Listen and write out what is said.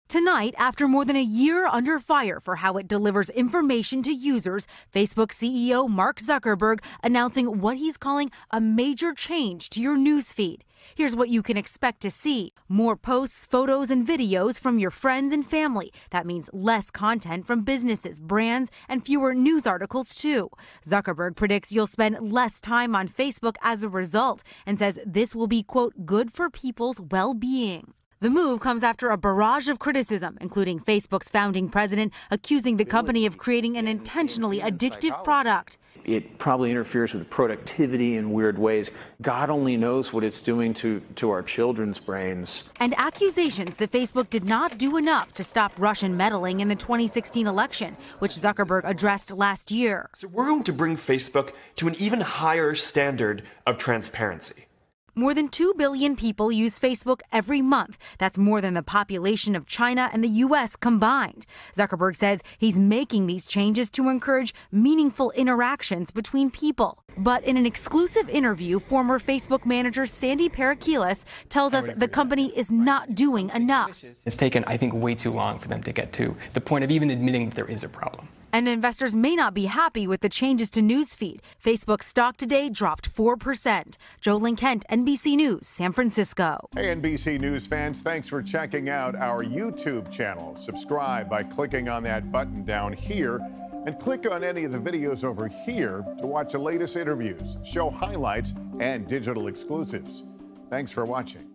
Tonight, after more than a year under fire for how it delivers information to users, Facebook CEO Mark Zuckerberg announcing what he's calling a major change to your newsfeed. Here's what you can expect to see. More posts, photos, and videos from your friends and family. That means less content from businesses, brands, and fewer news articles, too. Zuckerberg predicts you'll spend less time on Facebook as a result and says this will be, quote, good for people's well-being. The move comes after a barrage of criticism, including Facebook's founding president accusing the company of creating an intentionally addictive product. It probably interferes with productivity in weird ways. God only knows what it's doing to our children's brains. And accusations that Facebook did not do enough to stop Russian meddling in the 2016 election, which Zuckerberg addressed last year. So we're going to bring Facebook to an even higher standard of transparency. More than 2 billion people use Facebook every month. That's more than the population of China and the U.S. combined. Zuckerberg says he's making these changes to encourage meaningful interactions between people. But in an exclusive interview, former Facebook manager Sandy Parakilas tells us the company is not doing enough. It's taken, I think, way too long for them to get to the point of even admitting that there is a problem. And investors may not be happy with the changes to newsfeed. Facebook's stock today dropped 4%. Jolyn Kent, NBC News, San Francisco. Hey, NBC News fans, thanks for checking out our YouTube channel. Subscribe by clicking on that button down here and click on any of the videos over here to watch the latest interviews, show highlights, and digital exclusives. Thanks for watching.